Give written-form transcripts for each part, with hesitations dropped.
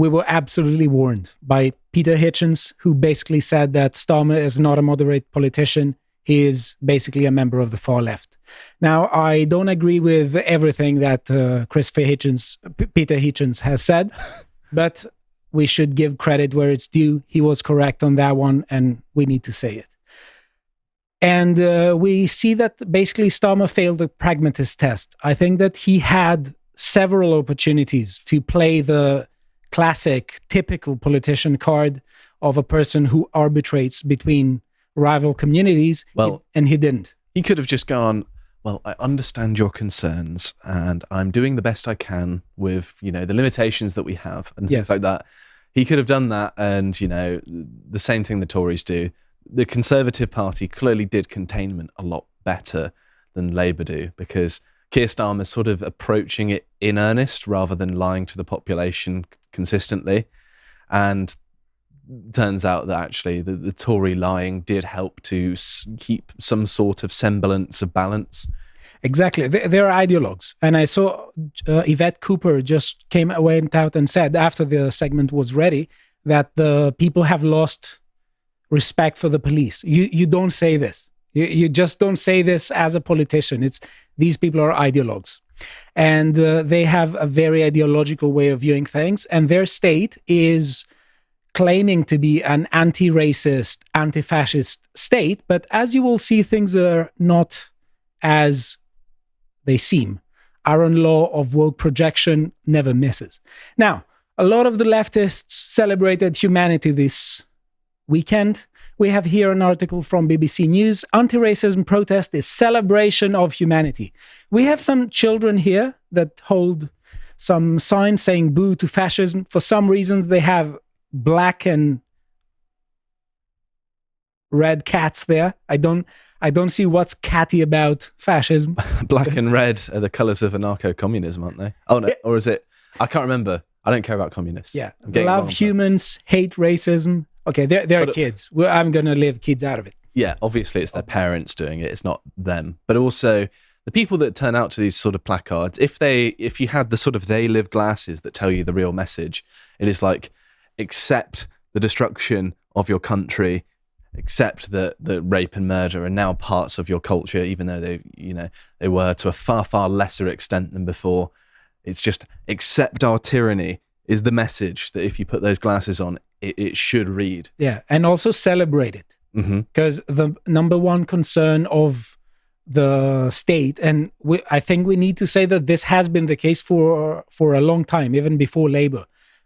we were absolutely warned by Peter Hitchens, who basically said that Starmer is not a moderate politician. He is basically a member of the far left. Now, I don't agree with everything that Peter Hitchens has said, but we should give credit where it's due. He was correct on that one, and we need to say it. And we see that basically Starmer failed the pragmatist test. I think that he had several opportunities to play the classic, typical politician card of a person who arbitrates between rival communities, and he didn't. He could have just gone, well, I understand your concerns, and I'm doing the best I can with, the limitations that we have, and things like that. He could have done that, and, the same thing the Tories do. The Conservative Party clearly did containment a lot better than Labour do, because Keir Starmer's sort of approaching it in earnest rather than lying to the population consistently. And turns out that actually the Tory lying did help to keep some sort of semblance of balance. Exactly. They're ideologues. And I saw Yvette Cooper just went out and said after the segment was ready that the people have lost respect for the police. You don't say this. You just don't say this as a politician. These people are ideologues. And they have a very ideological way of viewing things. And their state is claiming to be an anti-racist, anti-fascist state. But as you will see, things are not as they seem. Our own law of woke projection never misses. Now, a lot of the leftists celebrated humanity this weekend. We have here an article from BBC News. Anti-racism protest is celebration of humanity. We have some children here that hold some signs saying boo to fascism. For some reasons, they have black and red cats there. I don't see what's catty about fascism. Black and red are the colours of anarcho-communism, aren't they? Oh, no. Yes. Or is it? I can't remember. I don't care about communists. Yeah. Love humans, hate racism. Okay, they're kids. I'm going to leave kids out of it. Yeah, obviously it's their parents doing it. It's not them. But also the people that turn out to these sort of placards, if you had the sort of they live glasses that tell you the real message, it is like, accept the destruction of your country, accept that rape and murder are now parts of your culture, even though they were to a far, far lesser extent than before. It's just accept our tyranny is the message that if you put those glasses on, it should read. Yeah, and also celebrate it. Because the number one concern of the state, and I think we need to say that this has been the case for a long time, even before Labour.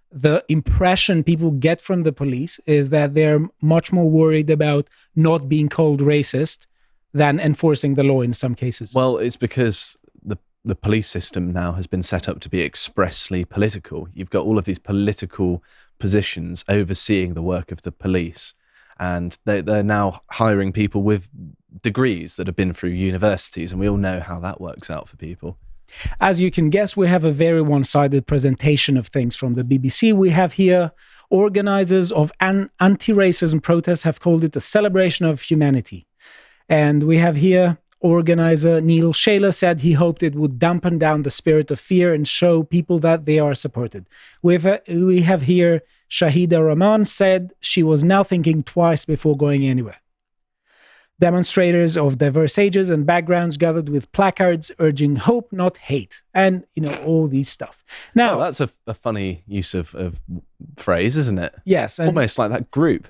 The impression people get from the police is that they're much more worried about not being called racist than enforcing the law in some cases. Well, it's because the police system now has been set up to be expressly political. You've got all of these political positions overseeing the work of the police, and they're now hiring people with degrees that have been through universities, and we all know how that works out for people. As you can guess, we have a very one-sided presentation of things from the BBC. We have here organizers of an anti-racism protests have called it a celebration of humanity. And we have here organizer Neil Shaler said he hoped it would dampen down the spirit of fear and show people that they are supported. We have here Shahida Rahman said she was now thinking twice before going anywhere. Demonstrators of diverse ages and backgrounds gathered with placards urging hope, not hate, and all these stuff. Now, that's a funny use of phrase, isn't it? Yes, almost like that group.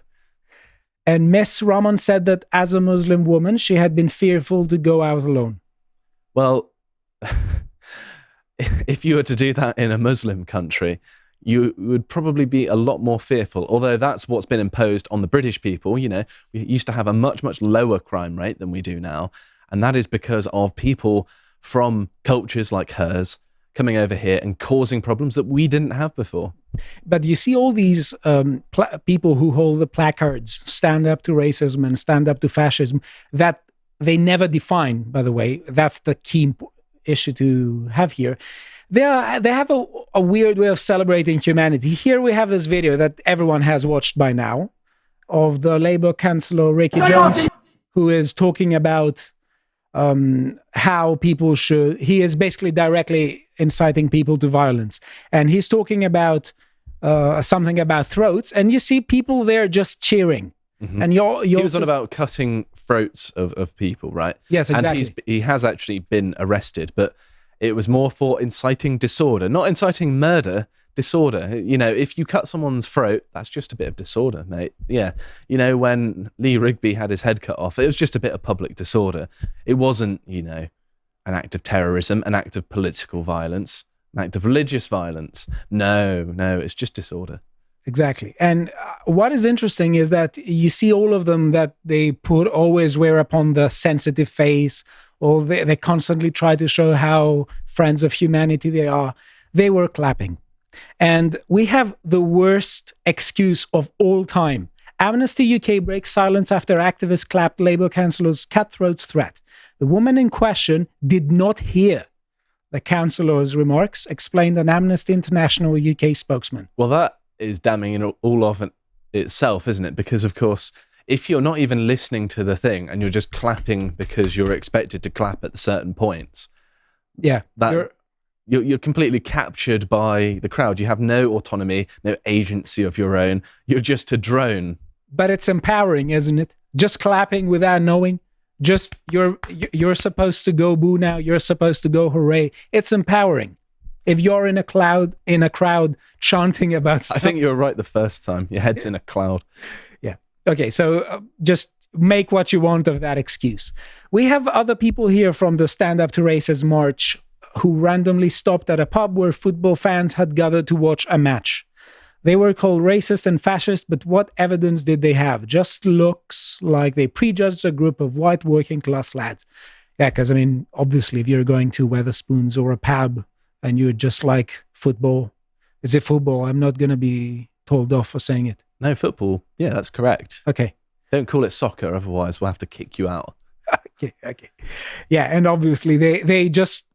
And Miss Rahman said that as a Muslim woman, she had been fearful to go out alone. Well, if you were to do that in a Muslim country, you would probably be a lot more fearful, although that's what's been imposed on the British people. We used to have a much, much lower crime rate than we do now. And that is because of people from cultures like hers coming over here and causing problems that we didn't have before. But you see all these people who hold the placards, stand up to racism and stand up to fascism, that they never define, by the way. That's the key issue to have here. They have a weird way of celebrating humanity. Here we have this video that everyone has watched by now of the Labour Councillor Ricky Jones, who is talking about how people should... He is basically directly inciting people to violence. And he's talking about something about throats, and you see people there just cheering. Mm-hmm. And he was on about cutting throats of people, right? Yes, exactly. And he has actually been arrested, but it was more for inciting disorder, not inciting murder. Disorder. You know, if you cut someone's throat, that's just a bit of disorder, mate. Yeah. You know, when Lee Rigby had his head cut off, it was just a bit of public disorder. It wasn't, you know, an act of terrorism, an act of political violence, an act of religious violence. No, it's just disorder. Exactly. And what is interesting is that you see all of them that they always wear upon the sensitive face, or they constantly try to show how friends of humanity they are. They were clapping. And we have the worst excuse of all time. Amnesty UK breaks silence after activists clapped Labour councillor's cutthroat's threat. The woman in question did not hear the councillor's remarks, explained an Amnesty International UK spokesman. Well, that is damning in all of itself, isn't it? Because, of course, if you're not even listening to the thing and you're just clapping because you're expected to clap at certain points, yeah, You're completely captured by the crowd. You have no autonomy, no agency of your own. You're just a drone. But it's empowering, isn't it? Just clapping without knowing. Just you're supposed to go boo now. You're supposed to go hooray. It's empowering. If you're in a crowd chanting about stuff. I think you were right the first time. Your head's in a cloud. Yeah. Okay. So just make what you want of that excuse. We have other people here from the Stand Up to Racism March who randomly stopped at a pub where football fans had gathered to watch a match. They were called racist and fascist, but what evidence did they have? Just looks like they prejudged a group of white working class lads. Yeah, because, I mean, obviously, if you're going to Wetherspoons or a pub and you're just like football, is it football? I'm not going to be told off for saying it. No, football. Yeah, that's correct. Okay. Don't call it soccer, otherwise we'll have to kick you out. Okay. Yeah, and obviously, they just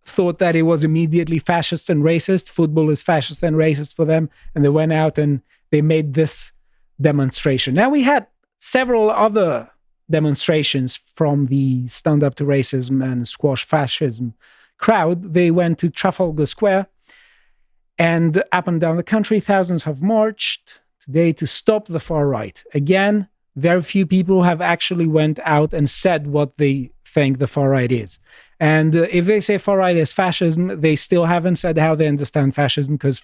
thought that it was immediately fascist and racist. Football is fascist and racist for them. And they went out and they made this demonstration. Now, we had several other demonstrations from the Stand Up to Racism and Squash Fascism crowd. They went to Trafalgar Square, and up and down the country, thousands have marched today to stop the far right. Again, very few people have actually went out and said what they think the far right is. And if they say far right is fascism, they still haven't said how they understand fascism, because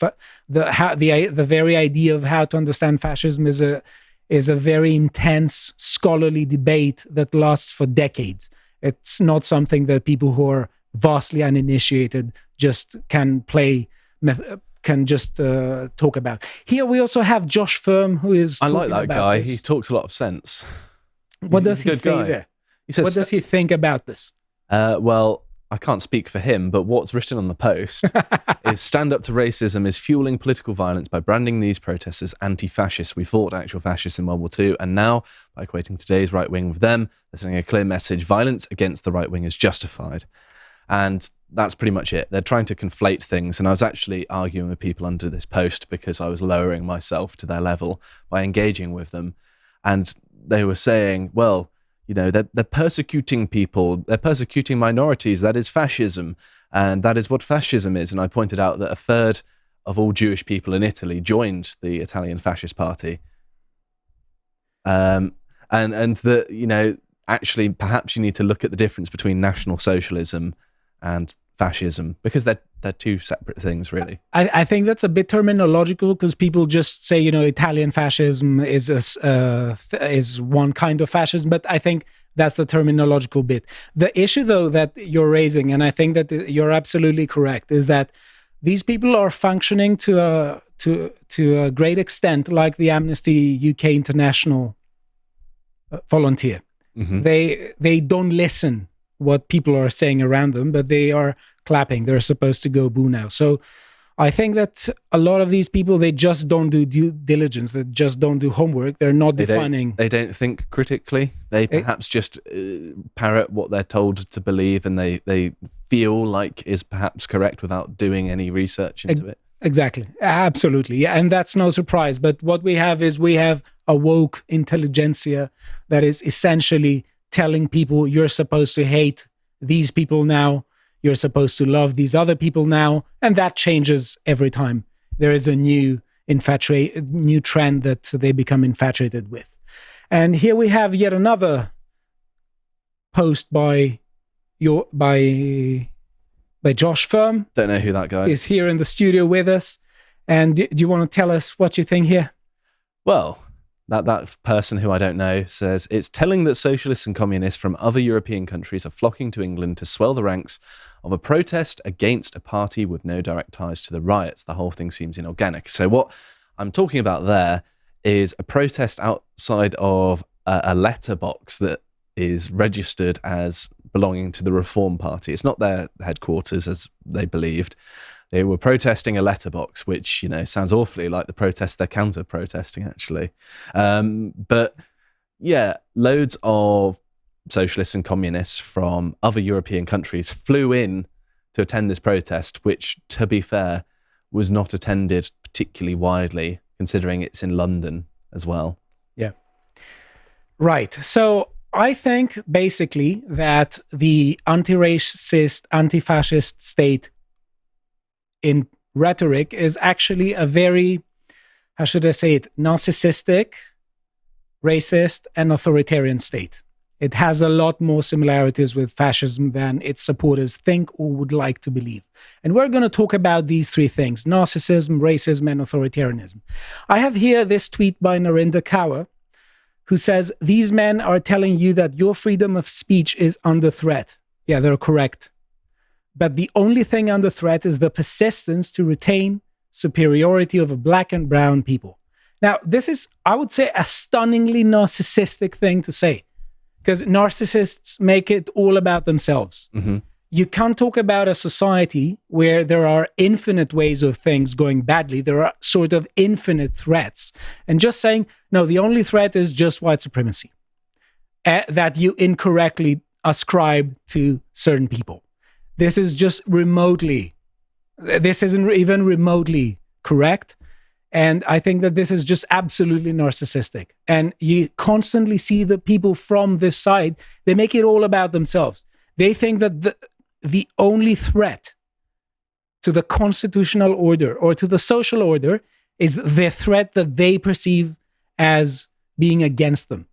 the very idea of how to understand fascism is a very intense scholarly debate that lasts for decades. It's not something that people who are vastly uninitiated just can talk about. Here we also have Josh Firm, who is I like that guy. This. He talks a lot of sense. What does he say there? He says, what does he think about this? Well, I can't speak for him, but what's written on the post is Stand Up to Racism is fueling political violence by branding these protests as anti-fascist. We fought actual fascists in World War II, and now, by equating today's right wing with them, they're sending a clear message: violence against the right wing is justified. And that's pretty much it. They're trying to conflate things, and I was actually arguing with people under this post because I was lowering myself to their level by engaging with them. And they were saying, well, you know, they're persecuting people, they're persecuting minorities, that is fascism, and that is what fascism is. And I pointed out that a third of all Jewish people in Italy joined the Italian Fascist Party. And that, you know, actually perhaps you need to look at the difference between National Socialism and fascism, because they're two separate things, really. I think that's a bit terminological, because people just say, you know, Italian fascism is one kind of fascism, but I think that's the terminological bit. The issue, though, that you're raising, and I think that you're absolutely correct, is that these people are functioning to a great extent like the Amnesty UK International volunteer. Mm-hmm. They don't listen what people are saying around them, but they are clapping. They're supposed to go boo now. So I think that a lot of these people, they just don't do due diligence. They just don't do homework. They're not defining. They don't think critically. They perhaps just parrot what they're told to believe, and they feel like is perhaps correct without doing any research into it. Exactly. Absolutely. Yeah. And that's no surprise. But what we have a woke intelligentsia that is essentially telling people you're supposed to hate these people now, you're supposed to love these other people now, and that changes every time there is a new new trend that they become infatuated with. And here we have yet another post by Josh Firm. Don't know who that guy is. Here in the studio with us. And do you want to tell us what you think here? Well, that person who I don't know says, it's telling that socialists and communists from other European countries are flocking to England to swell the ranks of a protest against a party with no direct ties to the riots. The whole thing seems inorganic. So what I'm talking about there is a protest outside of a letterbox that is registered as belonging to the Reform Party. It's not their headquarters, as they believed. They were protesting a letterbox, which, sounds awfully like the protest they're counter-protesting, actually. But yeah, loads of socialists and communists from other European countries flew in to attend this protest, which, to be fair, was not attended particularly widely, considering it's in London as well. Yeah. Right. So I think, basically, that the anti-racist, anti-fascist state in rhetoric is actually a very, how should I say it, narcissistic, racist, and authoritarian state. It has a lot more similarities with fascism than its supporters think or would like to believe. And we're going to talk about these three things: narcissism, racism, and authoritarianism. I have here this tweet by Narinder Kaur, who says, these men are telling you that your freedom of speech is under threat. Yeah, they're correct. But the only thing under threat is the persistence to retain superiority over black and brown people. Now, this is, I would say, a stunningly narcissistic thing to say, because narcissists make it all about themselves. Mm-hmm. You can't talk about a society where there are infinite ways of things going badly. There are sort of infinite threats. And just saying, no, the only threat is just white supremacy that you incorrectly ascribe to certain people. This is just this isn't even remotely correct. And I think that this is just absolutely narcissistic. And you constantly see the people from this side, they make it all about themselves. They think that the only threat to the constitutional order or to the social order is the threat that they perceive as being against them.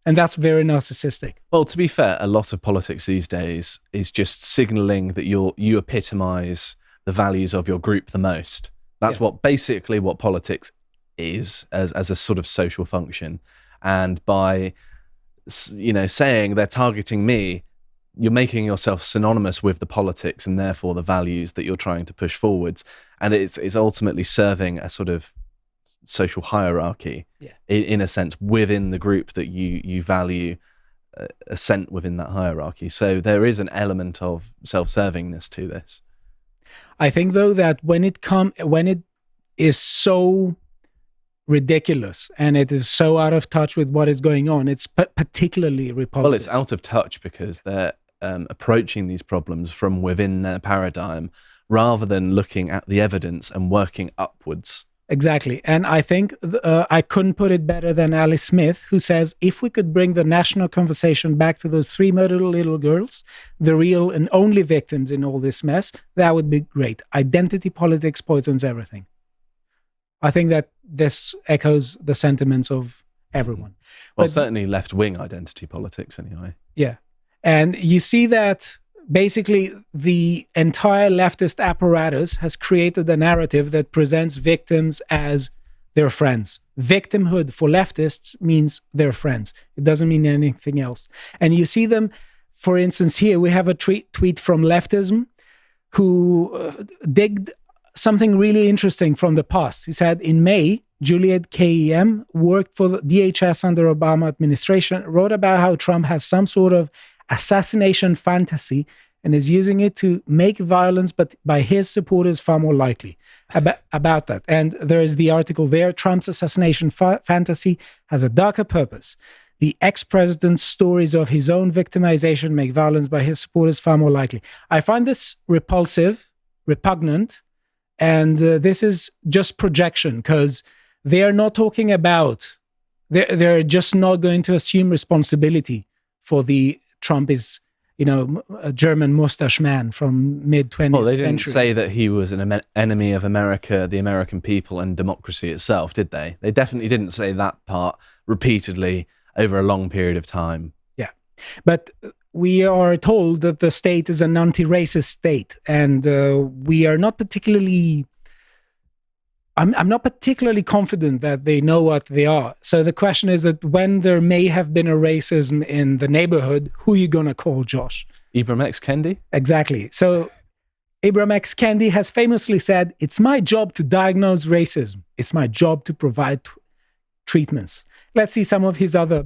And that's very narcissistic. Well, to be fair, a lot of politics these days is just signaling that you epitomize the values of your group the most. That's what politics is as a sort of social function. And by, saying they're targeting me, you're making yourself synonymous with the politics and therefore the values that you're trying to push forwards. And it's ultimately serving a sort of social hierarchy, in a sense, within the group that you value assent within that hierarchy. So there is an element of self-servingness to this. I think, though, that when it is so ridiculous and it is so out of touch with what is going on, it's particularly repulsive. Well, it's out of touch because they're approaching these problems from within their paradigm rather than looking at the evidence and working upwards. Exactly. And I think I couldn't put it better than Alice Smith, who says, if we could bring the national conversation back to those 3 murdered little girls, the real and only victims in all this mess, that would be great. Identity politics poisons everything. I think that this echoes the sentiments of everyone. Well, certainly left-wing identity politics anyway. Yeah. And you see that basically the entire leftist apparatus has created a narrative that presents victims as their friends. Victimhood for leftists means their friends. It doesn't mean anything else. And you see them, for instance, here we have a tweet from Leftism who digged something really interesting from the past. He said, in May, Juliet KEM worked for the DHS under Obama administration, wrote about how Trump has some sort of assassination fantasy and is using it to make violence, but by his supporters far more likely about that. And there is the article there, Trump's assassination fantasy has a darker purpose. The ex-president's stories of his own victimization make violence by his supporters far more likely. I find this repulsive, repugnant, and this is just projection because they are not talking about, they're just not going to assume responsibility for the Trump is a German mustache man from mid-20th Well, they didn't century. say that he was an enemy of America, the American people, and democracy itself, did they? They definitely didn't say that part repeatedly over a long period of time. Yeah. But we are told that the state is an anti-racist state, and we are not particularly... I'm not particularly confident that they know what they are. So the question is that when there may have been a racism in the neighborhood, who are you going to call, Josh? Ibram X. Kendi? Exactly. So Ibram X. Kendi has famously said, "It's my job to diagnose racism. It's my job to provide treatments." Let's see some of his other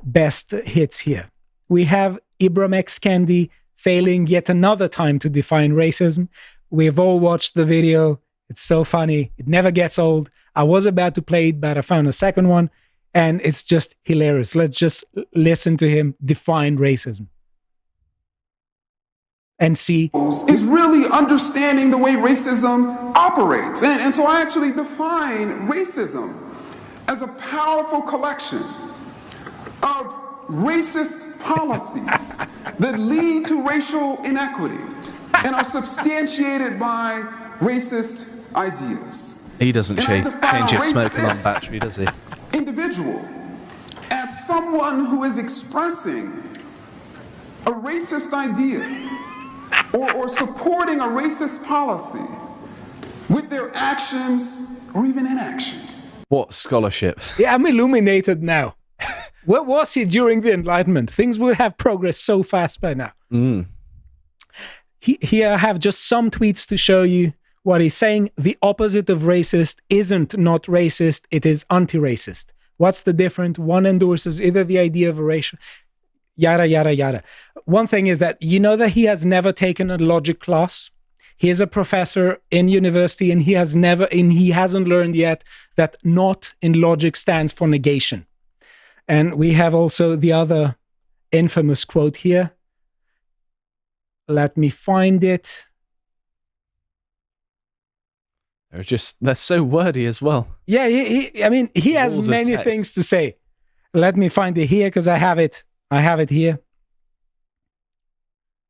best hits here. We have Ibram X. Kendi failing yet another time to define racism. We've all watched the video. It's so funny. It never gets old. I was about to play it, but I found a second one, and it's just hilarious. Let's just listen to him define racism and see. Is really understanding the way racism operates. And so I actually define racism as a powerful collection of racist policies that lead to racial inequity and are substantiated by racist ideas. He doesn't change his smoke alarm battery, does he? Individual as someone who is expressing a racist idea or supporting a racist policy with their actions or even inaction. What scholarship. Yeah, I'm illuminated now. Where was he during the Enlightenment? Things would have progressed so fast by now. Here I have just some tweets to show you what he's saying. The opposite of racist isn't not racist, it is anti-racist. What's the difference? One endorses either the idea of a racial, yada, yada, yada. One thing is that you know that he has never taken a logic class. He is a professor in university, and he hasn't learned yet that not in logic stands for negation. And we have also the other infamous quote here. Let me find it. They're so wordy as well. Yeah, he has many things to say. Let me find it here because I have it here.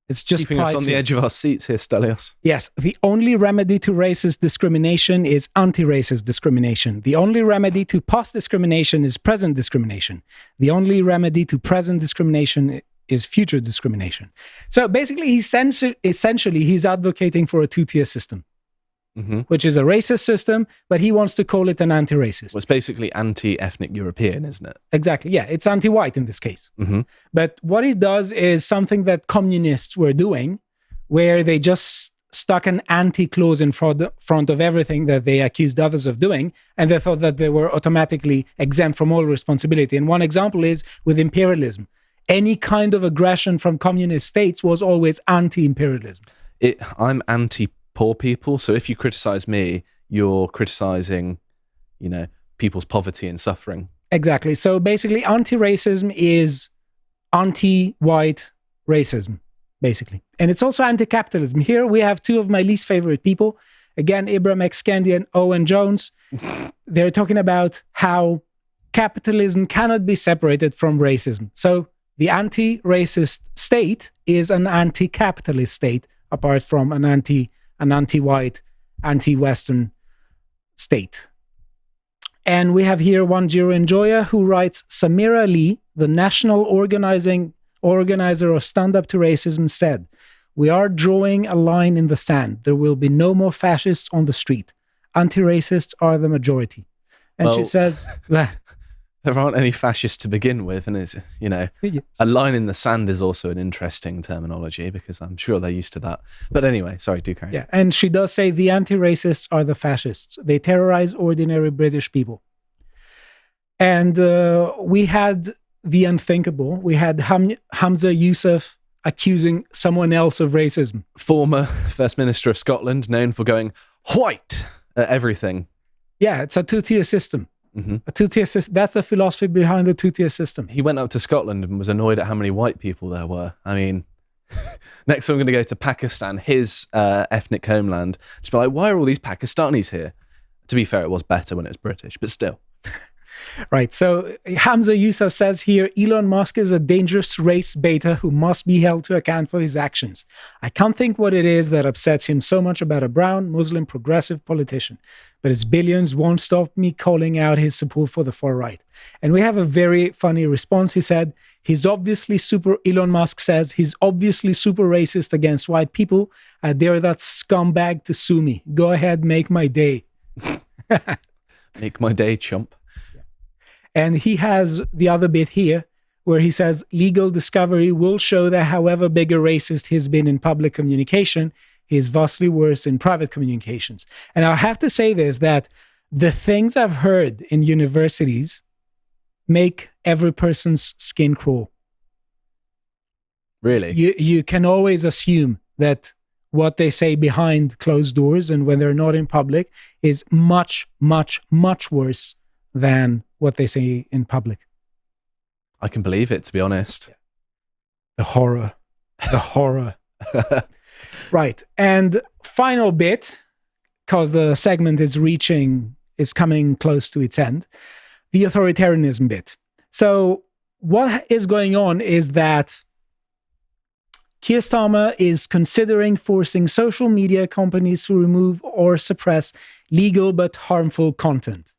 It's just keeping us on the edge of our seats here, Stelios. Yes, the only remedy to racist discrimination is anti-racist discrimination. The only remedy to past discrimination is present discrimination. The only remedy to present discrimination is future discrimination. So basically, essentially, he's advocating for a two-tier system. Which is a racist system, but he wants to call it an anti-racist. Well, it's basically anti-ethnic European, isn't it? Exactly, yeah. It's anti-white in this case. But what he does is something that communists were doing, where they just stuck an anti-clause in front of everything that they accused others of doing, and they thought that they were automatically exempt from all responsibility. And one example is with imperialism. Any kind of aggression from communist states was always anti-imperialism. I'm anti-poor people, so if you criticize me, you're criticizing, people's poverty and suffering. Exactly. So basically, anti-racism is anti-white racism, basically. And it's also anti-capitalism. Here we have two of my least favorite people. Again, Ibram X. Kendi and Owen Jones. They're talking about how capitalism cannot be separated from racism. So the anti-racist state is an anti-capitalist state, apart from an anti-white, anti-Western state. And we have here one Jiro Enjoyer who writes, Samira Lee, the national organizer of Stand Up to Racism, said, "We are drawing a line in the sand. There will be no more fascists on the street. Anti-racists are the majority." And she says that there aren't any fascists to begin with, and it's, yes. A line in the sand is also an interesting terminology because I'm sure they're used to that. But anyway, sorry, do carry on. Yeah, and she does say the anti-racists are the fascists. They terrorize ordinary British people. And we had the unthinkable. We had Hamza Yousaf accusing someone else of racism. Former First Minister of Scotland, known for going white at everything. Yeah, it's a two-tier system. A two-tier system. That's the philosophy behind the two-tier system. He went up to Scotland and was annoyed at how many white people there were. I mean, next I'm going to go to Pakistan, his ethnic homeland. Just be like, why are all these Pakistanis here? To be fair, it was better when it was British, but still. Right. So Hamza Yusuf says here, Elon Musk is a dangerous race beta who must be held to account for his actions. I can't think what it is that upsets him so much about a brown, Muslim, progressive politician. But his billions won't stop me calling out his support for the far right. And we have a very funny response. He said, Elon Musk says, he's obviously super racist against white people. I dare that scumbag to sue me. Go ahead, make my day. Make my day, chump. And he has the other bit here where he says, legal discovery will show that however big a racist he's been in public communication, he is vastly worse in private communications. And I have to say this, that the things I've heard in universities make every person's skin crawl. Really? You can always assume that what they say behind closed doors and when they're not in public is much, much, much worse than what they say in public. I can believe it, to be honest. The horror. The horror. Right. And final bit, because the segment is coming close to its end, the authoritarianism bit. So what is going on is that Keir Starmer is considering forcing social media companies to remove or suppress legal but harmful content.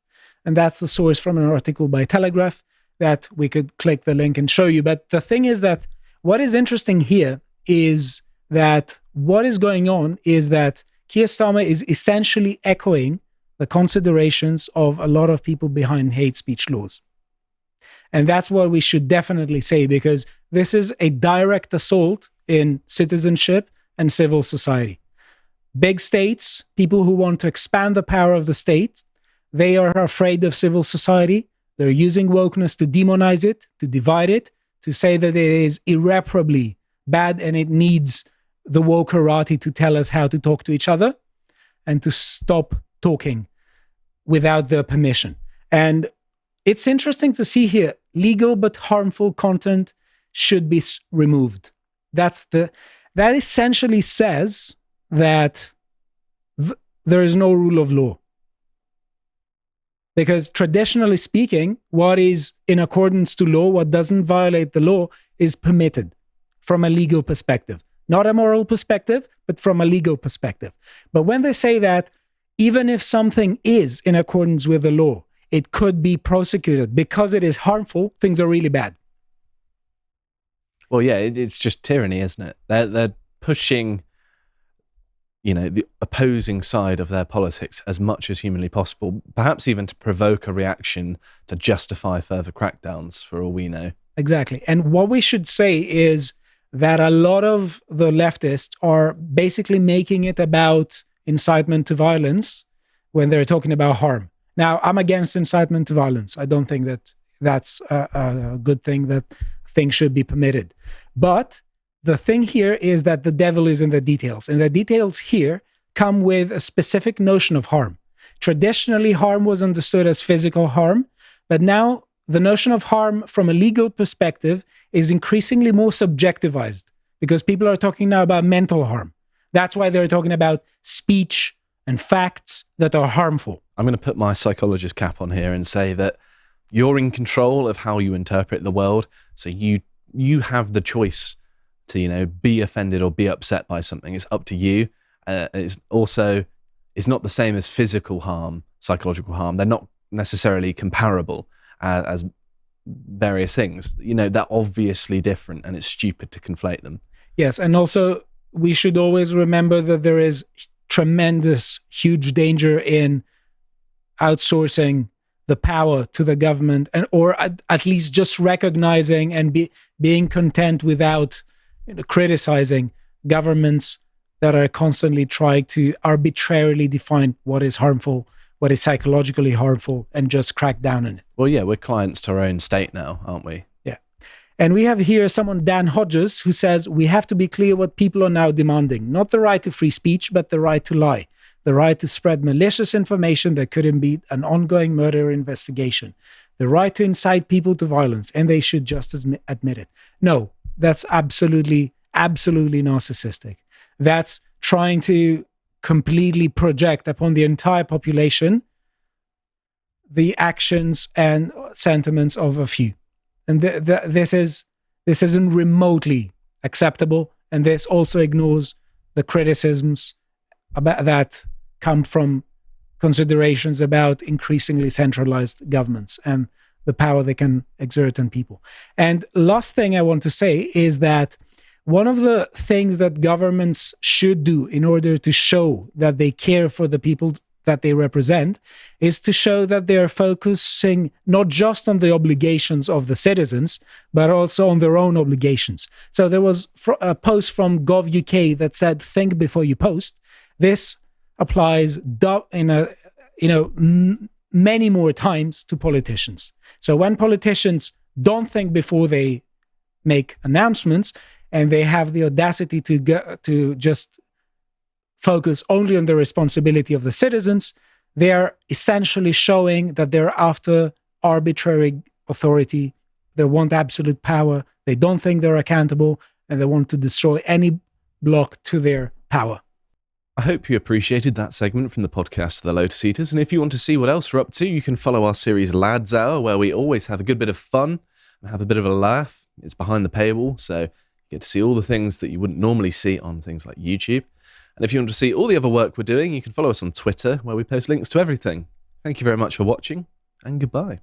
And that's the source from an article by Telegraph that we could click the link and show you. But the thing is that what is interesting here is that what is going on is that Keir Starmer is essentially echoing the considerations of a lot of people behind hate speech laws. And that's what we should definitely say, because this is a direct assault in citizenship and civil society. Big states, people who want to expand the power of the state, they are afraid of civil society. They're using wokeness to demonize it, to divide it, to say that it is irreparably bad and it needs the wokerati to tell us how to talk to each other and to stop talking without their permission. And it's interesting to see here, legal but harmful content should be removed. That essentially says that there is no rule of law. Because traditionally speaking, what is in accordance to law, what doesn't violate the law, is permitted from a legal perspective. Not a moral perspective, but from a legal perspective. But when they say that even if something is in accordance with the law, it could be prosecuted because it is harmful, things are really bad. Well, yeah, it's just tyranny, isn't it? They're pushing, the opposing side of their politics as much as humanly possible, perhaps even to provoke a reaction to justify further crackdowns, for all we know. Exactly. And what we should say is that a lot of the leftists are basically making it about incitement to violence when they're talking about harm. Now, I'm against incitement to violence. I don't think that that's a good thing, that things should be permitted. But the thing here is that the devil is in the details. And the details here come with a specific notion of harm. Traditionally, harm was understood as physical harm, but now the notion of harm from a legal perspective is increasingly more subjectivized because people are talking now about mental harm. That's why they're talking about speech and facts that are harmful. I'm going to put my psychologist cap on here and say that you're in control of how you interpret the world. So you have the choice to, be offended or be upset by something. It's up to you. It's not the same as physical harm, psychological harm. They're not necessarily comparable as various things. They're obviously different, and it's stupid to conflate them. Yes, and also we should always remember that there is tremendous, huge danger in outsourcing the power to the government, or at least just recognizing and being content without criticizing governments that are constantly trying to arbitrarily define what is harmful, what is psychologically harmful, and just crack down on it. Well, yeah, we're clients to our own state now, aren't we? Yeah. And we have here someone, Dan Hodges, who says, we have to be clear what people are now demanding. Not the right to free speech, but the right to lie. The right to spread malicious information that could impede an ongoing murder investigation. The right to incite people to violence, and they should just admit it. No, that's absolutely narcissistic. That's trying to completely project upon the entire population the actions and sentiments of a few. And this isn't remotely acceptable. And this also ignores the criticisms that come from considerations about increasingly centralized governments and the power they can exert on people. And last thing I want to say is that one of the things that governments should do in order to show that they care for the people that they represent is to show that they are focusing not just on the obligations of the citizens, but also on their own obligations. So there was a post from Gov.uk that said, think before you post. This applies many more times to politicians. So when politicians don't think before they make announcements, and they have the audacity to just focus only on the responsibility of the citizens, they are essentially showing that they're after arbitrary authority. They want absolute power. They don't think they're accountable, and they want to destroy any block to their power. I hope you appreciated that segment from the podcast The Lotus Eaters, and if you want to see what else we're up to, you can follow our series Lads Hour, where we always have a good bit of fun and have a bit of a laugh. It's behind the paywall, so you get to see all the things that you wouldn't normally see on things like YouTube. And if you want to see all the other work we're doing, you can follow us on Twitter, where we post links to everything. Thank you very much for watching, and goodbye.